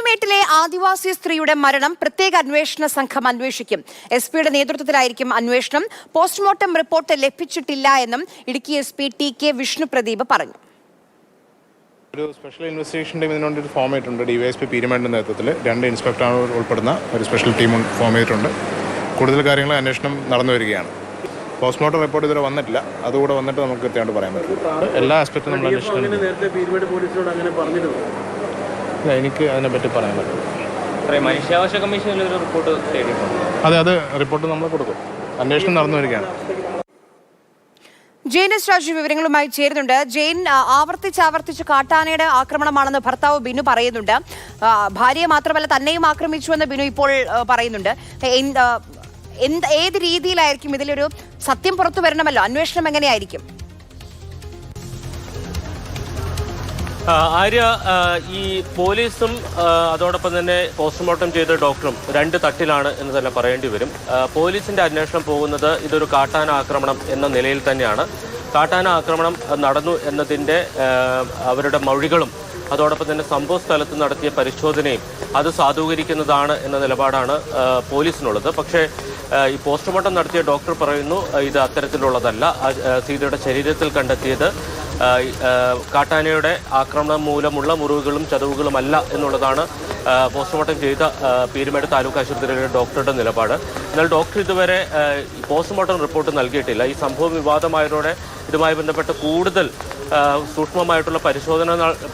പീരുമേട്ടിലെ ആദിവാസി സ്ത്രീയുടെ മരണം പ്രത്യേക അന്വേഷണ സംഘം അന്വേഷിക്കും. എസ്പിയുടെ നേതൃത്വത്തിലായിരിക്കും അന്വേഷണം. പോസ്റ്റ്മോർട്ടം റിപ്പോർട്ട് ലഭിച്ചിട്ടില്ല എന്നും ഇടുക്കി എസ്പി ടി.കെ. വിഷ്ണുപ്രദീപ് പറഞ്ഞു. ഒരു സ്പെഷ്യൽ ഇൻവെസ്റ്റിഗേഷൻ ടീം ഇതിനുവേണ്ടി ഫോം ചെയ്തിട്ടുണ്ട്. ഡിവൈഎസ്പി പീരുമേട്ടിൻ്റെ നേതൃത്വത്തിൽ 2 ഇൻസ്പെക്ടർ ഉൾപ്പെടുന്ന ഒരു സ്പെഷ്യൽ ടീം ഫോം ചെയ്തിട്ടുണ്ട്. കൂടുതൽ കാര്യങ്ങൾ അന്വേഷണം നടന്നു വരികയാണ്. പോസ്റ്റ്മോർട്ടം റിപ്പോർട്ട് ഇതുവരെ വന്നിട്ടില്ല. അതുകൂടെ വന്നിട്ട് നമുക്ക് കൃത്യമായിട്ട് പറയാൻ പറ്റും. എല്ലാ ആസ്പെക്റ്റും നമ്മൾ അന്വേഷിക്കുന്നുണ്ട്. എനിക്ക് അതിനെപ്പറ്റി പറയാൻ പറ്റും. മനുഷ്യാവകാശ കമ്മീഷനിൽ ഒരു റിപ്പോർട്ട് തേടിയിട്ടുണ്ട്. അത് റിപ്പോർട്ട് നമ്മൾ കൊടുക്കും. അന്വേഷണം നടന്നു വരികയാണ്. ജെയിൻ എസ് രാജു വിവരങ്ങളുമായി ചേരുന്നുണ്ട്. ജെയിൻ, ആവർത്തിച്ച് കാട്ടാനയുടെ ആക്രമണമാണെന്ന് ഭർത്താവ് ബിനു പറയുന്നുണ്ട്. ഭാര്യയെ മാത്രമല്ല തന്നെയും ആക്രമിച്ചുവെന്ന് ബിനു ഇപ്പോൾ പറയുന്നുണ്ട്. ഏത് രീതിയിലായിരിക്കും ഇതിലൊരു സത്യം പുറത്തു വരണമല്ലോ, അന്വേഷണം എങ്ങനെയായിരിക്കും? ആര്യ, ഈ പോലീസും അതോടൊപ്പം തന്നെ പോസ്റ്റ്മോർട്ടം ചെയ്ത ഡോക്ടറും 2 തട്ടിലാണ് എന്ന് തന്നെ പറയേണ്ടി വരും. പോലീസിന്റെ അന്വേഷണം പോകുന്നത് ഇതൊരു കാട്ടാന ആക്രമണം എന്ന നിലയിൽ തന്നെയാണ്. കാട്ടാന ആക്രമണം നടന്നു എന്നതിൻ്റെ അവരുടെ മൊഴികളും അതോടൊപ്പം തന്നെ സംഭവ സ്ഥലത്ത് നടത്തിയ പരിശോധനയും അത് സാധൂകരിക്കുന്നതാണ് എന്ന നിലപാടാണ് പോലീസിനുള്ളത്. പക്ഷേ ഈ പോസ്റ്റ്മോർട്ടം നടത്തിയ ഡോക്ടർ പറയുന്നു ഇത് അത്തരത്തിലുള്ളതല്ല. സീതയുടെ ശരീരത്തിൽ കണ്ടെത്തിയത് കാട്ടാനയുടെ ആക്രമണം മൂലമുള്ള മുറിവുകളും ചതവുകളുമല്ല എന്നുള്ളതാണ് പോസ്റ്റ്മോർട്ടം ചെയ്ത പീരുമേട് താലൂക്ക് ആശുപത്രിയിലെ ഡോക്ടറുടെ നിലപാട്. എന്നാൽ ഡോക്ടർ ഇതുവരെ പോസ്റ്റ്മോർട്ടം റിപ്പോർട്ട് നൽകിയിട്ടില്ല. ഈ സംഭവം വിവാദമായതോടെ ഇതുമായി ബന്ധപ്പെട്ട് കൂടുതൽ സൂക്ഷ്മമായിട്ടുള്ള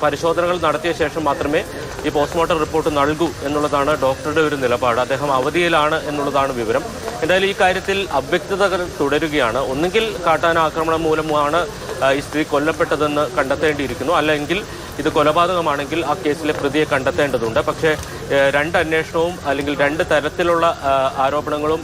പരിശോധനകൾ നടത്തിയ ശേഷം മാത്രമേ ഈ പോസ്റ്റ്മോർട്ടം റിപ്പോർട്ട് നൽകൂ എന്നുള്ളതാണ് ഡോക്ടറുടെ ഒരു നിലപാട്. അദ്ദേഹം അവധിയിലാണ് എന്നുള്ളതാണ് വിവരം. എന്തായാലും ഈ കാര്യത്തിൽ അവ്യക്തതകൾ തുടരുകയാണ്. ഒന്നുകിൽ കാട്ടാന ആക്രമണം മൂലമാണ് ഈ സ്ത്രീ കൊല്ലപ്പെട്ടതെന്ന് കണ്ടെത്തേണ്ടിയിരിക്കുന്നു, അല്ലെങ്കിൽ ഇത് കൊലപാതകമാണെങ്കിൽ ആ കേസിലെ പ്രതിയെ കണ്ടെത്തേണ്ടതുണ്ട്. പക്ഷേ 2 അന്വേഷണവും അല്ലെങ്കിൽ 2 തരത്തിലുള്ള ആരോപണങ്ങളും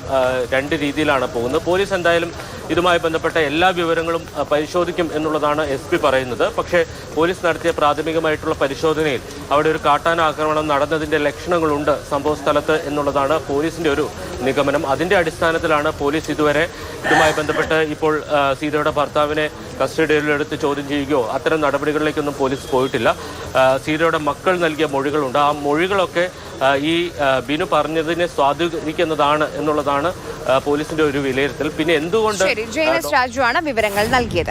2 രീതിയിലാണ് പോകുന്നത്. പോലീസ് എന്തായാലും ഇതുമായി ബന്ധപ്പെട്ട എല്ലാ വിവരങ്ങളും പരിശോധിക്കും എന്നുള്ളതാണ് SP പറയുന്നത്. പക്ഷേ പോലീസ് നടത്തിയ പ്രാഥമികമായിട്ടുള്ള പരിശോധനയിൽ അവിടെ ഒരു കാട്ടാന ആക്രമണം നടന്നതിൻ്റെ ലക്ഷണങ്ങളുണ്ട് സംഭവ സ്ഥലത്ത് എന്നുള്ളതാണ് പോലീസിൻ്റെ ഒരു നിഗമനം. അതിൻ്റെ അടിസ്ഥാനത്തിലാണ് പോലീസ് ഇതുവരെ ഇതുമായി ബന്ധപ്പെട്ട് ഇപ്പോൾ സീതയുടെ ഭർത്താവിനെ കസ്റ്റഡിയിലെടുത്ത് ചോദ്യം ചെയ്യുകയോ അത്തരം നടപടികളിലേക്കൊന്നും പോലീസ് പോയിട്ടില്ല. സീതയുടെ മക്കൾ നൽകിയ മൊഴികളുണ്ട്. ആ മൊഴികളൊക്കെ ഈ ബിനു പറഞ്ഞതിനെ സ്വാധീനിക്കുന്നതാണ് എന്നുള്ളതാണ് പോലീസിന്റെ ഒരു വിലയിരുത്തൽ. പിന്നെ എന്തുകൊണ്ട് ജെയിൻ എസ് രാജു ആണ് വിവരങ്ങൾ നൽകിയത്.